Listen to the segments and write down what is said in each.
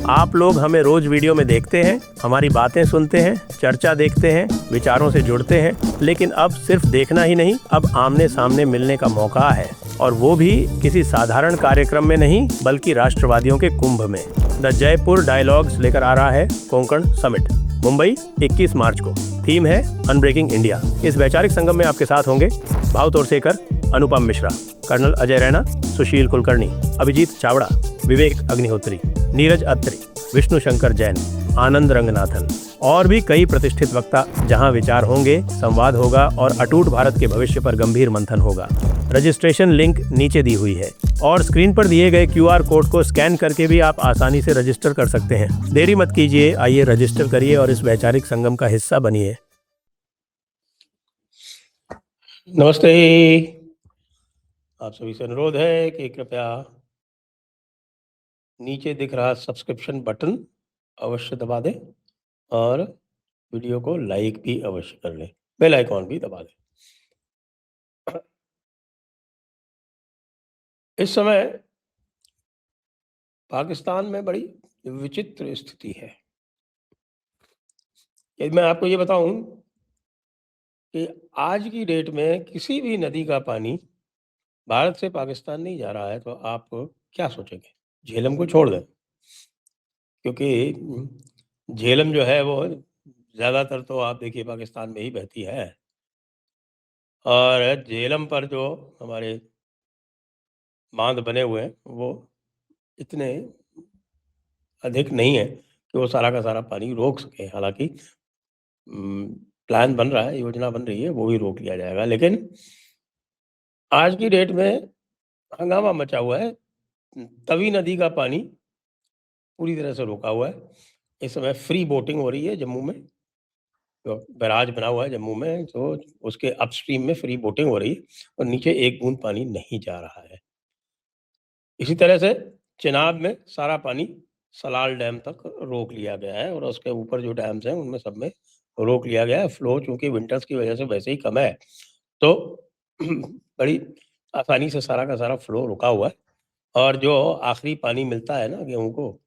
आप लोग हमें रोज वीडियो में देखते हैं, हमारी बातें सुनते हैं, चर्चा देखते हैं, विचारों से जुड़ते हैं, लेकिन अब सिर्फ देखना ही नहीं, अब आमने सामने मिलने का मौका है, और वो भी किसी साधारण कार्यक्रम में नहीं बल्कि राष्ट्रवादियों के कुंभ में। द जयपुर डायलॉग्स लेकर आ रहा है कोंकण समिट, मुंबई 21 मार्च को। थीम है अनब्रेकिंग इंडिया। इस वैचारिक संगम में आपके साथ होंगे भाव तोरसेकर, अनुपम मिश्रा, कर्नल अजय रैना, सुशील कुलकर्णी, अभिजीत चावड़ा, विवेक अग्निहोत्री, नीरज अत्री, विष्णु शंकर जैन, आनंद रंगनाथन और भी कई प्रतिष्ठित वक्ता। जहां विचार होंगे, संवाद होगा और अटूट भारत के भविष्य पर गंभीर मंथन होगा। रजिस्ट्रेशन लिंक नीचे दी हुई है और स्क्रीन पर दिए गए QR कोड को स्कैन करके भी आप आसानी से रजिस्टर कर सकते हैं। देरी मत कीजिए, आइए रजिस्टर करिए और इस वैचारिक संगम का हिस्सा बनिए। नमस्ते। आप सभी से अनुरोध है कि कृपया नीचे दिख रहा सब्सक्रिप्शन बटन अवश्य दबा दें और वीडियो को लाइक भी अवश्य कर लें, बेल आइकॉन भी दबा दें। इस समय पाकिस्तान में बड़ी विचित्र स्थिति है। यदि मैं आपको ये बताऊं कि आज की डेट में किसी भी नदी का पानी भारत से पाकिस्तान नहीं जा रहा है, तो आप क्या सोचेंगे? झेलम को छोड़ दें, क्योंकि झेलम जो है वो ज़्यादातर तो आप देखिए पाकिस्तान में ही बहती है, और झेलम पर जो हमारे बांध बने हुए हैं वो इतने अधिक नहीं है कि वो सारा का सारा पानी रोक सके। हालांकि प्लान बन रहा है, योजना बन रही है, वो भी रोक लिया जाएगा, लेकिन आज की डेट में हंगामा मचा हुआ है। तवी नदी का पानी पूरी तरह से रोका हुआ है। इस समय फ्री बोटिंग हो रही है जम्मू में, जो बैराज बना हुआ है जम्मू में, तो उसके अपस्ट्रीम में फ्री बोटिंग हो रही है और नीचे एक बूंद पानी नहीं जा रहा है। इसी तरह से चिनाब में सारा पानी सलाल डैम तक रोक लिया गया है और उसके ऊपर जो डैम्स हैं उनमें सब में रोक लिया गया है। फ्लो चूंकि विंटर्स की वजह से वैसे ही कम है, तो बड़ी आसानी से सारा का सारा फ्लो रुका हुआ है, और जो आखिरी पानी मिलता है ना गेहूं को,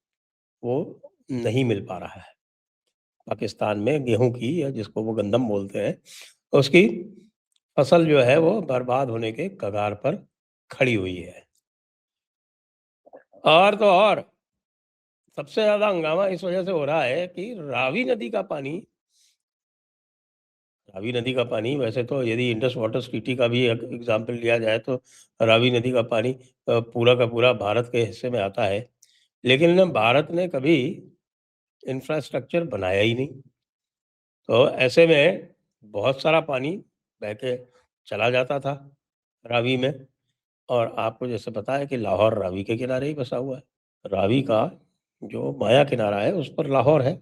वो नहीं मिल पा रहा है। पाकिस्तान में गेहूं की, या जिसको वो गंदम बोलते हैं, उसकी फसल जो है वो बर्बाद होने के कगार पर खड़ी हुई है। और तो और सबसे ज़्यादा हंगामा इस वजह से हो रहा है कि रावी नदी का पानी वैसे तो, यदि इंडस वाटर ट्रीटी का भी एग्जाम्पल लिया जाए, तो रावी नदी का पानी पूरा का पूरा भारत के हिस्से में आता है, लेकिन भारत ने कभी इंफ्रास्ट्रक्चर बनाया ही नहीं। तो ऐसे में बहुत सारा पानी बह के चला जाता था रावी में, और आपको जैसे पता है कि लाहौर रावी के किनारे ही बसा हुआ है। रावी का जो बायां किनारा है उस पर लाहौर है,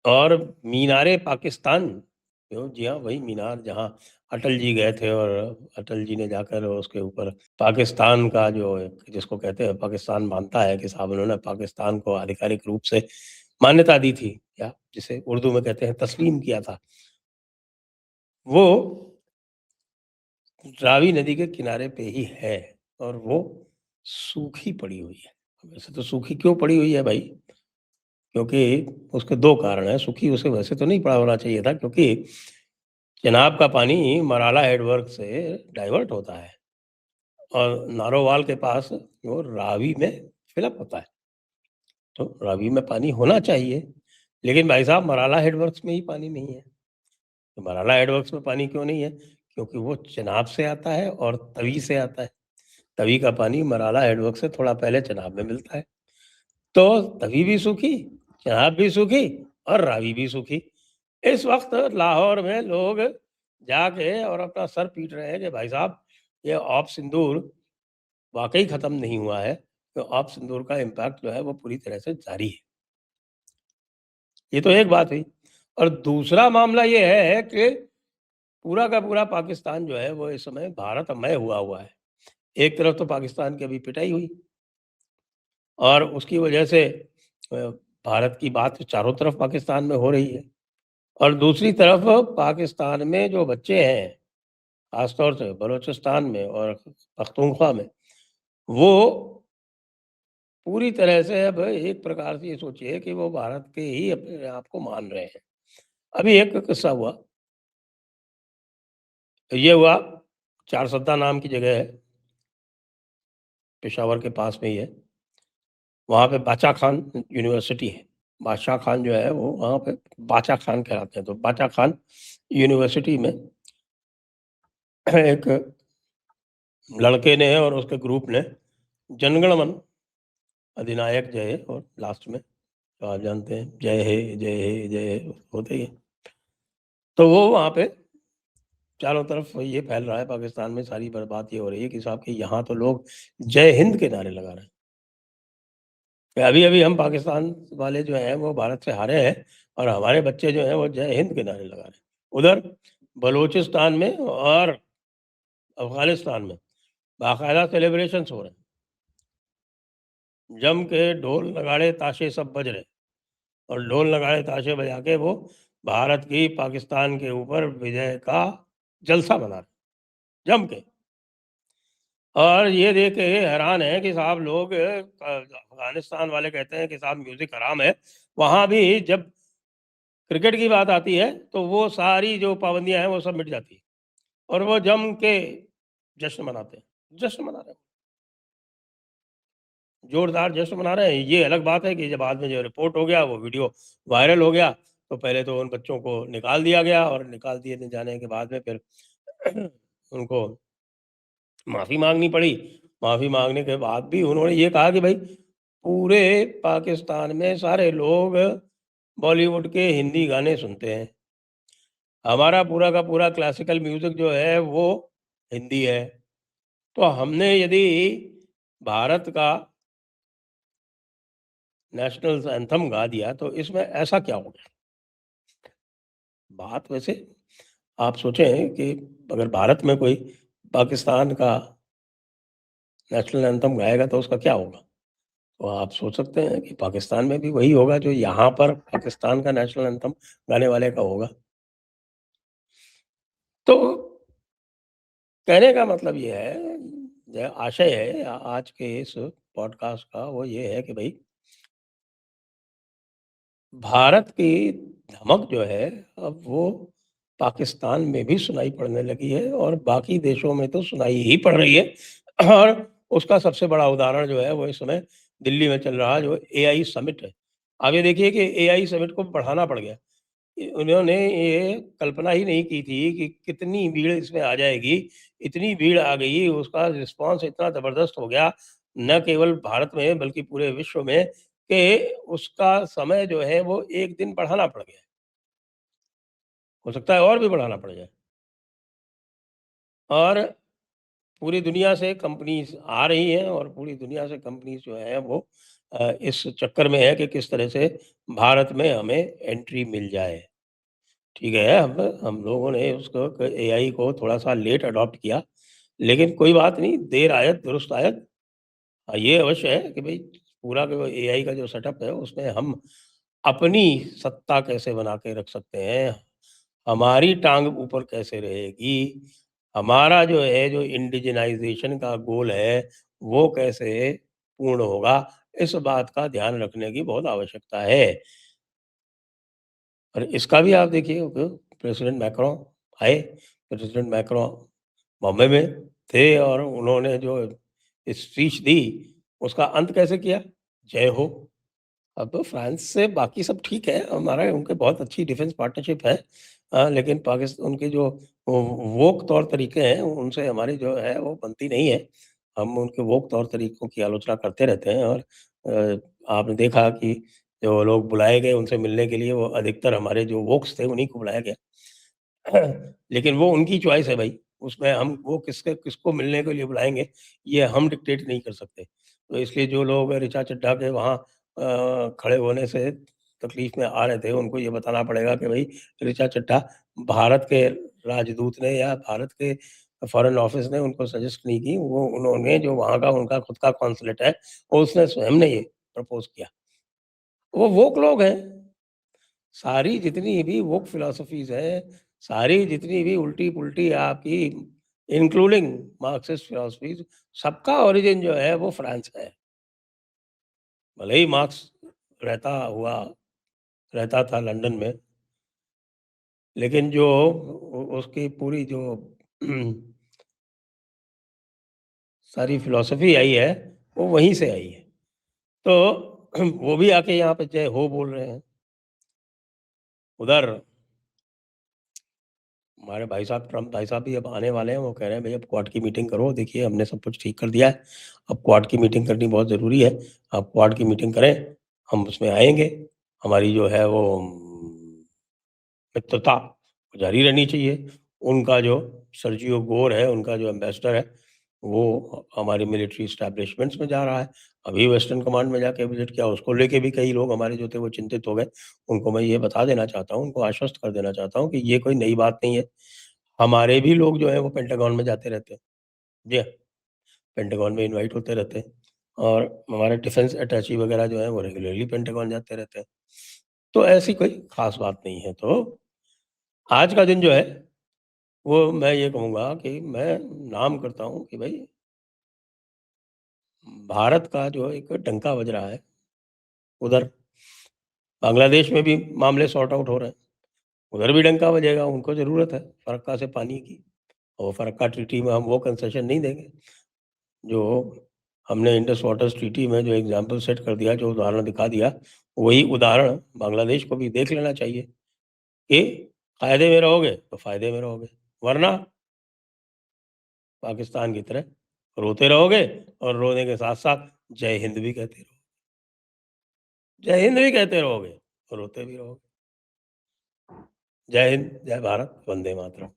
और मीनारे पाकिस्तान, जो जी हाँ वही मीनार जहाँ अटल जी गए थे और अटल जी ने जाकर उसके ऊपर पाकिस्तान का जो जिसको कहते हैं, पाकिस्तान मानता है कि साहब उन्होंने पाकिस्तान को आधिकारिक रूप से मान्यता दी थी, या जिसे उर्दू में कहते हैं तस्लीम किया था, वो रावी नदी के किनारे पे ही है, और वो सूखी पड़ी हुई है। वैसे तो सूखी क्यों पड़ी हुई है भाई? क्योंकि उसके 2 कारण हैं। सूखी उसे वैसे तो नहीं पड़ा होना चाहिए था, क्योंकि चेनाब का पानी मराला हेडवर्क से डाइवर्ट होता है और नारोवाल के पास वो रावी में फिलअप होता है। तो रावी में पानी होना चाहिए, लेकिन भाई साहब मराला हेडवर्क्स में ही पानी नहीं है। तो मराला हेडवर्क्स में पानी क्यों नहीं है? क्योंकि वो चेनाब से आता है और तवी से आता है। तवी का पानी मराला हेडवर्क से थोड़ा पहले चेनाब में मिलता है। तो तवी भी सूखी, चेनाब भी सूखी और रावी भी सूखी। इस वक्त लाहौर में लोग जाके और अपना सर पीट रहे हैं कि भाई साहब ये ऑप सिंदूर वाकई खत्म नहीं हुआ है, तो ऑप सिंदूर का इम्पैक्ट जो है वो पूरी तरह से जारी है। ये तो एक बात हुई, और दूसरा मामला ये है कि पूरा का पूरा पाकिस्तान जो है वो इस समय भारतमय हुआ है। एक तरफ तो पाकिस्तान की अभी पिटाई हुई, और उसकी वजह से भारत की बात चारों तरफ पाकिस्तान में हो रही है, और दूसरी तरफ पाकिस्तान में जो बच्चे हैं, खासतौर से बलूचिस्तान में और पख्तूनख्वा में, वो पूरी तरह से अब एक प्रकार से ये सोचिए कि वो भारत के ही अपने आप को मान रहे हैं। अभी एक किस्सा हुआ, ये हुआ चारसद्दा नाम की जगह है, पेशावर के पास में ही है। वहाँ पे बाचा खान यूनिवर्सिटी है। बादशाह खान जो है वो वहाँ पे बाचा खान कहलाते हैं। तो बाचा खान यूनिवर्सिटी में एक लड़के ने और उसके ग्रुप ने जनगण मन अधिनायक जय हे और लास्ट में तो आप जानते हैं जय हे जय हे जय हे होते ही है। तो वो वहाँ पे चारों तरफ ये फैल रहा है, पाकिस्तान में सारी बात ये हो रही है कि साहब कि यहाँ तो लोग जय हिंद के नारे लगा रहे हैं। अभी-अभी हम पाकिस्तान वाले जो हैं वो भारत से हारे हैं और हमारे बच्चे जो हैं वो जय हिंद के नारे लगा रहे हैं। उधर बलूचिस्तान में और अफ़गानिस्तान में बाकायदा सेलिब्रेशंस हो रहे हैं। जम के ढोल, नगाड़े, ताशे सब बज रहे हैं और ढोल, नगाड़े, ताशे बजा के वो भारत की पाकिस्तान के ऊपर विजय का जलसा मना रहे हैं, जम के। और ये देख के हैरान है कि साहब लोग अफ़गानिस्तान वाले कहते हैं कि साहब म्यूज़िक हराम है। वहाँ भी जब क्रिकेट की बात आती है, तो वो सारी जो पाबंदियाँ हैं, वो सब मिट जाती हैं और वो जम के जश्न मनाते हैं। जश्न मना रहे हैं, जोरदार जश्न मना रहे हैं। ये अलग बात है कि जब बाद में जो रिपोर्ट हो गया, वो वीडियो वायरल हो गया, तो पहले तो उन बच्चों को निकाल दिया गया और निकाल दिए जाने के बाद में फिर उनको माफ़ी माँगनी पड़ी। माफ़ी माँगने के बाद भी उन्होंने ये कहा कि भई पूरे पाकिस्तान में सारे लोग बॉलीवुड के हिंदी गाने सुनते हैं। हमारा पूरा का पूरा क्लासिकल म्यूज़िक जो है वो हिंदी है। तो हमने यदि भारत का नेशनल एंथम गा दिया तो इसमें ऐसा क्या हो गया? बात वैसे आप सोचें कि अगर भारत में कोई पाकिस्तान का नेशनल एंथम गाएगा तो उसका क्या होगा? तो आप सोच सकते हैं कि पाकिस्तान में भी वही होगा जो यहाँ पर पाकिस्तान का नेशनल एंथम गाने वाले का होगा। तो कहने का मतलब ये है, जो आशय है आज के इस पॉडकास्ट का वो ये है कि भई भारत की धमक जो है अब वो पाकिस्तान में भी सुनाई पड़ने लगी है और बाकी देशों में तो सुनाई ही पड़ रही है और उसका सबसे बड़ा उदाहरण जो है वो इस समय दिल्ली में चल रहा जो एआई समिट है। आप ये देखिए कि एआई समिट को बढ़ाना पड़ गया। उन्होंने ये कल्पना ही नहीं की थी कि कितनी भीड़ इसमें आ जाएगी। इतनी भीड़ आ गई, उसका रिस्पॉन्स इतना ज़बरदस्त हो गया, न केवल भारत में बल्कि पूरे विश्व में कि उसका समय जो है वो 1 दिन बढ़ाना पड़ गया है। हो सकता है और भी बढ़ाना पड़ जाए और पूरी दुनिया से कंपनीज़ आ रही हैं और पूरी दुनिया से कंपनीज़ जो हैं वो इस चक्कर में है कि किस तरह से भारत में हमें एंट्री मिल जाए। ठीक है, हम लोगों ने उसको क एआई को थोड़ा-सा लेट अडॉप्ट किया, लेकिन कोई बात नहीं, देर आयत दुरुस्त आयत। ये अवश्य है कि भई पूरा जो एआई का जो सेटअप है, उसमें हम अपनी सत्ता कैसे बना के रख सकते हैं, हमारी टाँग ऊपर कैसे रहेगी, हमारा जो है जो इंडिजिनाइज़ेशन का गोल है, वो कैसे पूर्ण होगा, इस बात का ध्यान रखने की बहुत आवश्यकता है। और इसका भी आप देखिए प्रेसिडेंट मैक्रों आए, प्रेसिडेंट मैक्रों बॉम्बे में थे और उन्होंने जो स्पीच दी, उसका अंत कैसे किया? जय हो। अब तो फ्रांस से बाकी सब ठीक है, हमारा उनके बहुत अच्छी डिफेंस पार्टनरशिप है। लेकिन उनके जो वो वोक तौर तरीके हैं, उनसे हमारी जो है वो बनती नहीं है। हम उनके वोक तौर तरीकों की आलोचना करते रहते हैं और आपने देखा कि जो लोग बुलाए गए उनसे मिलने के लिए वो अधिकतर हमारे जो वोक्स थे उन्हीं को बुलाया गया। लेकिन वो उनकी चॉइस है भाई, उसमें हम वो किसको मिलने के लिए बुलाएँगे, ये हम डिक्टेट नहीं कर सकते। तो इसलिए जो लोग ऋचा चड्ढा के वहाँ खड़े होने से तकलीफ में आ रहे थे, उनको ये बताना पड़ेगा कि भई ऋचा चड्ढा भारत के राजदूत ने या भारत के फ़ॉरेन ऑफ़िस ने उनको सजेस्ट नहीं की, वो उन्होंने जो वहाँ का उनका खुद का कॉन्सुलेट है, उसने स्वयं ने ये प्रपोज़ किया। वो वोक लोग हैं। सारी जितनी भी वोक फिलॉसफीज़ हैं, सारी जितनी भी उल्टी-पुल्टी आपकी इंक्लूडिंग मार्क्सिस्ट फिलॉसफीज़ सबका ओरिजिन जो है वो फ्रांस है। भले ही मार्क्स रहता था लंदन में, लेकिन जो उसकी पूरी जो सारी फ़िलॉसफ़ी आई है, वो वहीं से आई है। तो वो भी आके यहाँ पे जय हो बोल रहे हैं। उधर हमारे भाई साहब ट्रम्प भाई साहब भी अब आने वाले हैं, वो कह रहे हैं भई अब क्वाड की मीटिंग करो, देखिए हमने सब कुछ ठीक कर दिया है, अब क्वाड की मीटिंग करनी बहुत ज़रूरी है, आप क्वाड की मीटिंग करें, हम उसमें आएँगे, हमारी जो है वो मित्रता जारी रहनी चाहिए। उनका जो सर्जियो गोर है, उनका जो एम्बेसडर है, वो हमारी मिलिट्री एस्टेब्लिशमेंट्स में जा रहा है। अभी वेस्टर्न कमांड में जाके विज़िट किया, उसको लेके भी कई लोग हमारे जो थे वो चिंतित हो गए। उनको मैं ये बता देना चाहता हूँ, उनको आश्वस्त कर देना चाहता हूँ कि ये कोई नई बात नहीं है। हमारे भी लोग जो हैं वो पेंटागन में जाते रहते हैं। जी हाँ, पेंटागन में इनवाइट होते रहते हैं और हमारे डिफेंस अटैची वगैरह जो हैं वो रेगुलरली पेंटागन जाते रहते हैं। तो ऐसी कोई ख़ास बात नहीं है। तो आज का दिन जो है, वो मैं ये कहूँगा कि मैं नाम करता हूँ कि भई भारत का जो एक डंका बज रहा है, उधर बांग्लादेश में भी मामले सॉर्ट आउट हो रहे हैं। उधर भी डंका बजेगा, उनको ज़रूरत है फरक्का से पानी की और फरक्का ट्रीटी में हम वो कंसेशन नहीं देंगे। जो हमने इंडस वाटर्स ट्रीटी में जो एग्ज़ाम्पल सेट कर दिया, जो उदाहरण दिखा दिया, वही उदाहरण बांग्लादेश को भी देख लेना चाहिए कि क़ायदे में रहोगे तो फ़ायदे में रहोगे, वरना पाकिस्तान की तरह रोते रहोगे और रोने के साथ-साथ जय हिंद भी कहते रहोगे। जय हिंद भी कहते रहोगे, और रोते भी रहोगे। जय हिंद, जय भारत, वंदे मातरम।